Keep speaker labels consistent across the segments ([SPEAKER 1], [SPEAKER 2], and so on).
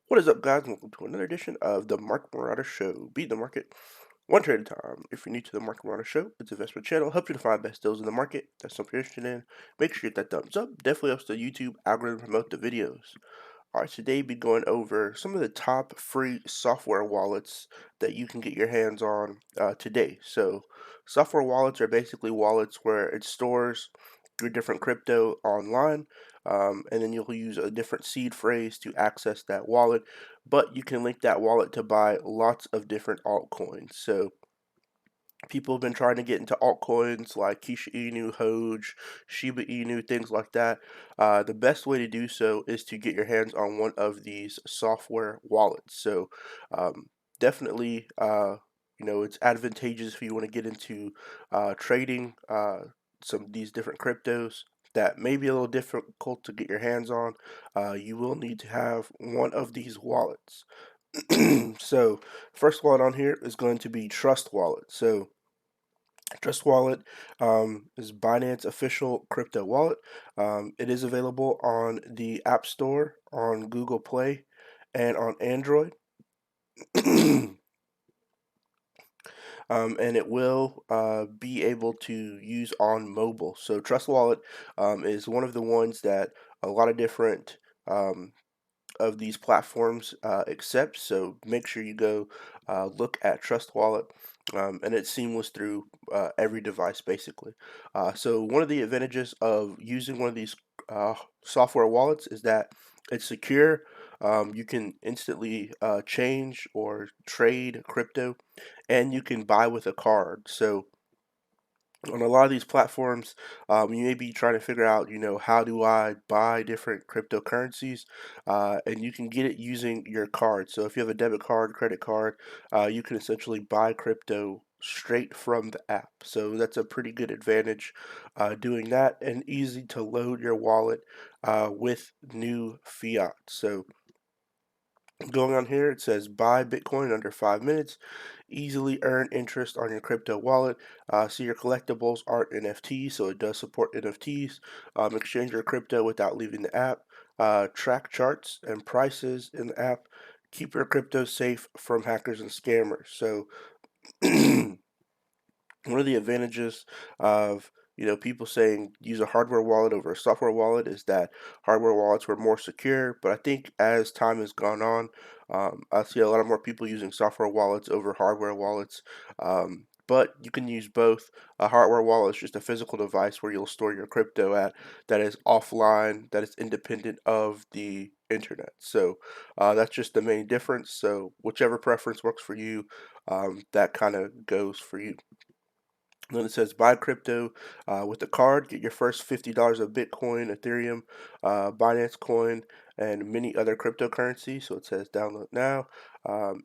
[SPEAKER 1] What is up, guys? Welcome to another edition of the Mark Marauder Show. Beat the market one trade at a time. If you're new to the Mark Marauder Show, it's an investment channel. Helps you to find best deals in the market. That's something you're interested in. Make sure you hit that thumbs up. Definitely helps the YouTube algorithm promote the videos. Alright, today we'll be going over some of the top free software wallets that you can get your hands on today. So, software wallets are basically wallets where it stores your different crypto online, and then you'll use a different seed phrase to access that wallet. But you can link that wallet to buy lots of different altcoins. So, people have been trying to get into altcoins like Kisha Inu, Hoj, Shiba Inu, things like that. The best way to do so is to get your hands on one of these software wallets. So definitely, it's advantageous if you want to get into trading some of these different cryptos that may be a little difficult to get your hands on. You will need to have one of these wallets. So, first wallet on here is going to be Trust Wallet. So, Trust Wallet is Binance official crypto wallet. It is available on the App Store, on Google Play, and on Android. And it will be able to use on mobile. So Trust Wallet is one of the ones that a lot of different um, of these platforms accept. So make sure you go look at Trust Wallet. And it's seamless through every device basically. So one of the advantages of using one of these software wallets is that it's secure. You can instantly change or trade crypto, and you can buy with a card. So on a lot of these platforms, you may be trying to figure out, how do I buy different cryptocurrencies, and you can get it using your card. So if you have a debit card, credit card, you can essentially buy crypto straight from the app. So that's a pretty good advantage doing that, and easy to load your wallet with new fiat. So going on here, it says buy Bitcoin in under 5 minutes. Easily earn interest on your crypto wallet. See, your collectibles aren't NFTs, so it does support NFTs. Exchange your crypto without leaving the app. Track charts and prices in the app. Keep your crypto safe from hackers and scammers. So, one of the advantages of people saying use a hardware wallet over a software wallet is that hardware wallets were more secure, but I think as time has gone on, I see a lot of more people using software wallets over hardware wallets. But you can use both. A hardware wallet is just a physical device where you'll store your crypto at, that is offline, that is independent of the internet. So that's just the main difference. So whichever preference works for you, that kind of goes for you. Then it says buy crypto with a card. Get your first $50 of Bitcoin, Ethereum, Binance Coin, and many other cryptocurrencies. So it says download now.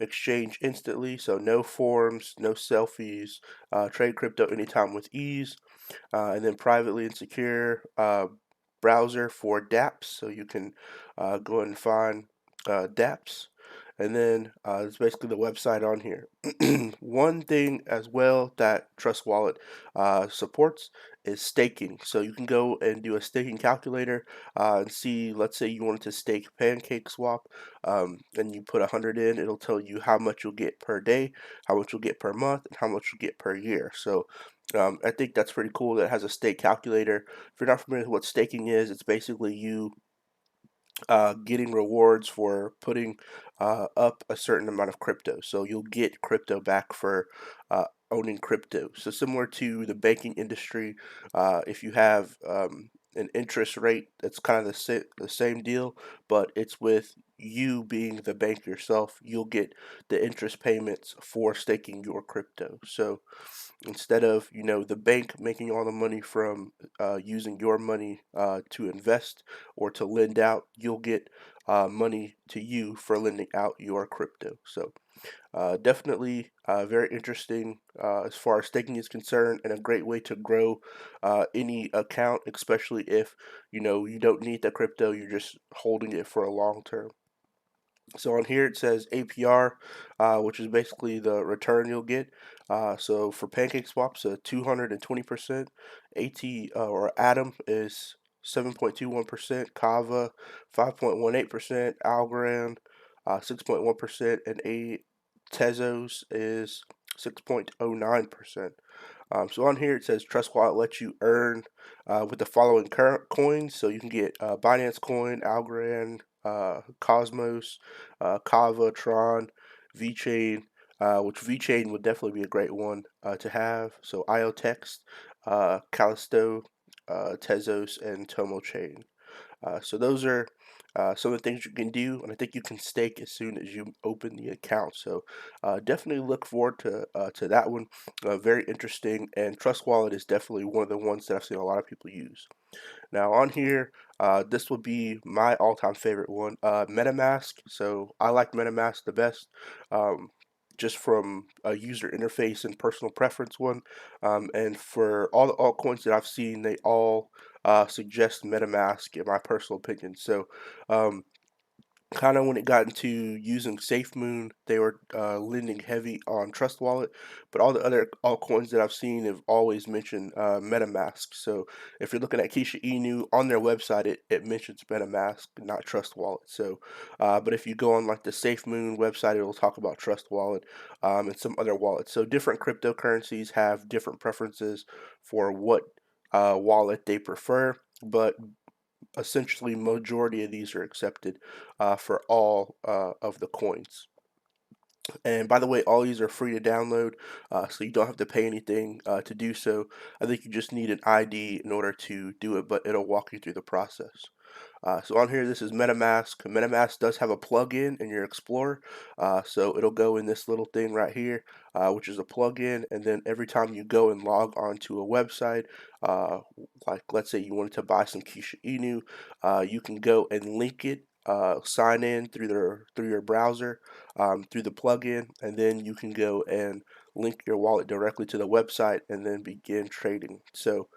[SPEAKER 1] Exchange instantly. So no forms, no selfies. Trade crypto anytime with ease. And then privately and secure browser for dApps. So you can go and find dApps. And then it's basically the website on here. One thing as well that Trust Wallet supports is staking. So you can go and do a staking calculator and see, let's say you wanted to stake Pancake Swap, and you put 100 in, it'll tell you how much you'll get per day, how much you'll get per month, and how much you'll get per year. So I think that's pretty cool that it has a stake calculator. If you're not familiar with what staking is, it's basically you getting rewards for putting up a certain amount of crypto. So you'll get crypto back for owning crypto. So similar to the banking industry, if you have an interest rate, that's kind of the same deal, but it's with you being the bank yourself. You'll get the interest payments for staking your crypto. So instead of the bank making all the money from using your money to invest or to lend out, you'll get money to you for lending out your crypto. So definitely very interesting as far as staking is concerned, and a great way to grow any account, especially if you don't need the crypto, you're just holding it for a long term. So on here it says APR, which is basically the return you'll get. So for Pancake Swaps, 220%. Or Atom is 7.21%. Kava 5.18%. Algorand 6.1%, and a Tezos is 6.09%. So on here it says Trust Wallet lets you earn with the following current coins. So you can get Binance Coin, Algorand, Cosmos, Kava, Tron, VeChain, which VeChain would definitely be a great one to have. So IOText, Callisto, Tezos, and Tomo Chain. So those are some of the things you can do, and I think you can stake as soon as you open the account. So definitely look forward to that one. Very interesting, and Trust Wallet is definitely one of the ones that I've seen a lot of people use. Now on here, this would be my all-time favorite one, MetaMask. So I like MetaMask the best. Um, just from a user interface and personal preference one. And for all the altcoins that I've seen, they all suggest MetaMask in my personal opinion. So um, kind of when it got into using SafeMoon, they were leaning heavy on Trust Wallet, but all the other altcoins that I've seen have always mentioned MetaMask. So if you're looking at Keisha Inu on their website, it mentions MetaMask, not Trust Wallet. So, but if you go on like the SafeMoon website, it'll talk about Trust Wallet and some other wallets. So different cryptocurrencies have different preferences for what wallet they prefer, but essentially majority of these are accepted for all of the coins. And by the way, all these are free to download, so you don't have to pay anything to do so. I think you just need an ID in order to do it, but it'll walk you through the process. So on here, this is MetaMask. MetaMask does have a plugin in your Explorer, so it'll go in this little thing right here, which is a plugin, and then every time you go and log onto a website, uh, like let's say you wanted to buy some Kisha Inu, you can go and link it. Sign in through your browser, through the plugin, and then you can go and link your wallet directly to the website and then begin trading. So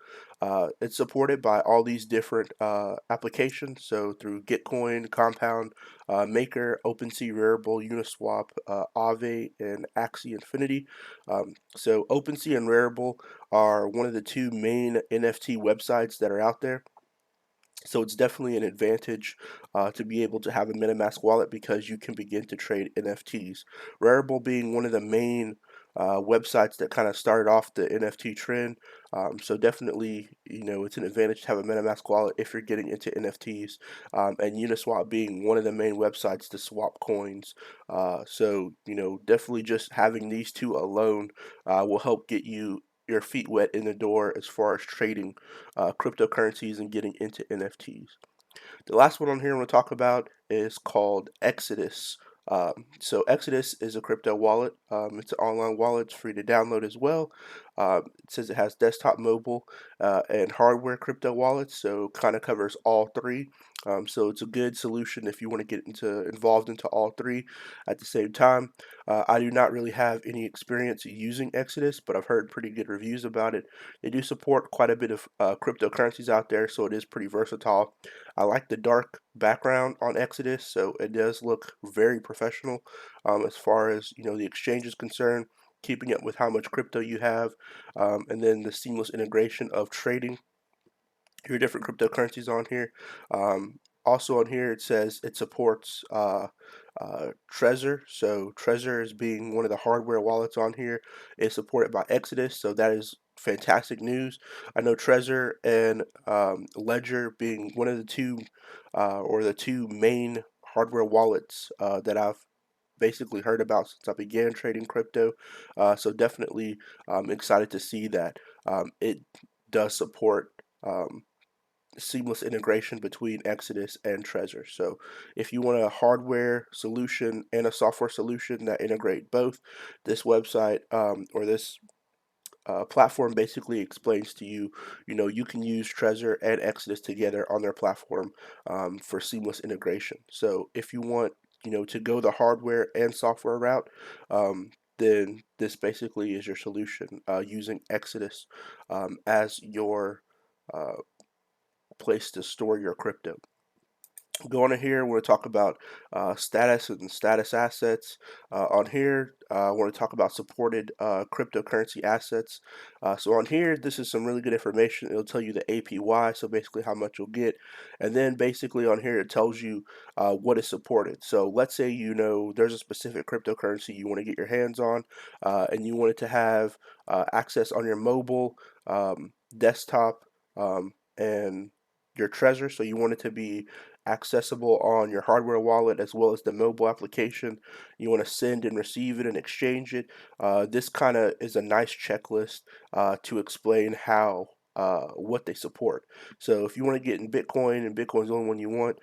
[SPEAKER 1] it's supported by all these different applications. So through Gitcoin, Compound, Maker, OpenSea, Rarible, Uniswap, Aave, and Axie Infinity. So OpenSea and Rarible are one of the two main NFT websites that are out there. So it's definitely an advantage to be able to have a MetaMask wallet because you can begin to trade NFTs. Rarible being one of the main websites that kind of started off the NFT trend. So definitely, it's an advantage to have a MetaMask wallet if you're getting into NFTs. And Uniswap being one of the main websites to swap coins. So definitely just having these two alone will help get your feet wet in the door as far as trading cryptocurrencies and getting into NFTs. The last one on here I'm going to talk about is called Exodus. So Exodus is a crypto wallet. It's an online wallet. It's free to download as well. It says it has desktop, mobile, and hardware crypto wallets. So kind of covers all three. So it's a good solution if you want to get involved into all three at the same time. I do not really have any experience using Exodus, but I've heard pretty good reviews about it. They do support quite a bit of cryptocurrencies out there, so it is pretty versatile. I like the dark background on Exodus, so it does look very professional as far as the exchange is concerned, keeping up with how much crypto you have, and then the seamless integration of trading your different cryptocurrencies on here. Also on here, it says it supports Trezor. So Trezor is being one of the hardware wallets on here. It's supported by Exodus, so that is fantastic news. I know Trezor and Ledger being one of the two or the two main hardware wallets that I've basically heard about since I began trading crypto. So definitely excited to see that it does support seamless integration between Exodus and Trezor. So if you want a hardware solution and a software solution that integrate both, this website or this platform basically explains to you, you can use Trezor and Exodus together on their platform for seamless integration. So if you want, to go the hardware and software route, then this basically is your solution using Exodus as your uh, place to store your crypto. Go on in here. We're going to talk about status and status assets. On here, I want to talk about supported cryptocurrency assets. So on here, this is some really good information. It'll tell you the APY, so basically how much you'll get. And then basically on here, it tells you what is supported. So let's say you know there's a specific cryptocurrency you want to get your hands on, and you want it to have access on your mobile, desktop, and your Trezor. So you want it to be accessible on your hardware wallet as well as the mobile application. You want to send and receive it and exchange it. This kind of is a nice checklist to explain how what they support. So if you want to get in Bitcoin and Bitcoin's the only one you want,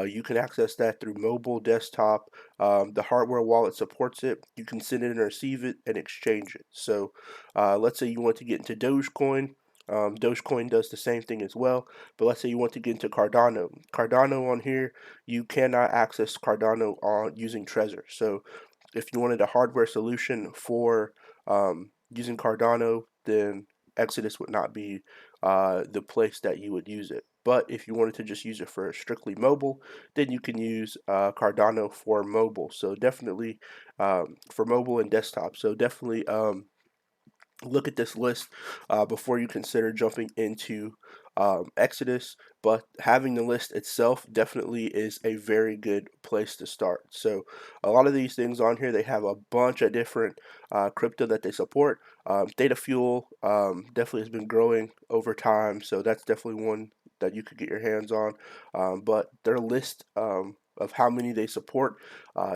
[SPEAKER 1] you can access that through mobile, desktop. The hardware wallet supports it. You can send it and receive it and exchange it. So let's say you want to get into Dogecoin. Dogecoin does the same thing as well. But let's say you want to get into Cardano. Cardano on here, you cannot access Cardano on using Trezor. So if you wanted a hardware solution for using Cardano, then Exodus would not be the place that you would use it. But if you wanted to just use it for strictly mobile, then you can use Cardano for mobile. So definitely for mobile and desktop. So definitely look at this list before you consider jumping into Exodus. But having the list itself definitely is a very good place to start. So a lot of these things on here, they have a bunch of different crypto that they support. Data Fuel definitely has been growing over time, so that's definitely one that you could get your hands on. But their list of how many they support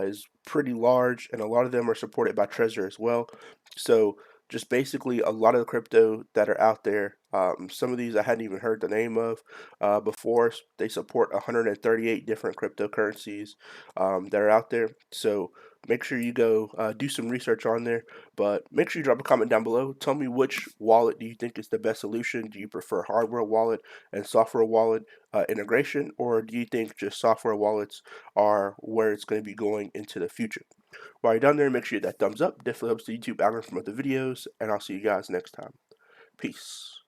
[SPEAKER 1] is pretty large, and a lot of them are supported by Trezor as well. So just basically a lot of the crypto that are out there. Some of these I hadn't even heard the name of before. They support 138 different cryptocurrencies that are out there. So make sure you go do some research on there. But make sure you drop a comment down below. Tell me which wallet do you think is the best solution. Do you prefer hardware wallet and software wallet integration, or do you think just software wallets are where it's going to be going into the future? While you're down there, make sure you hit that thumbs up. Definitely helps the YouTube algorithm promote the videos, and I'll see you guys next time. Peace.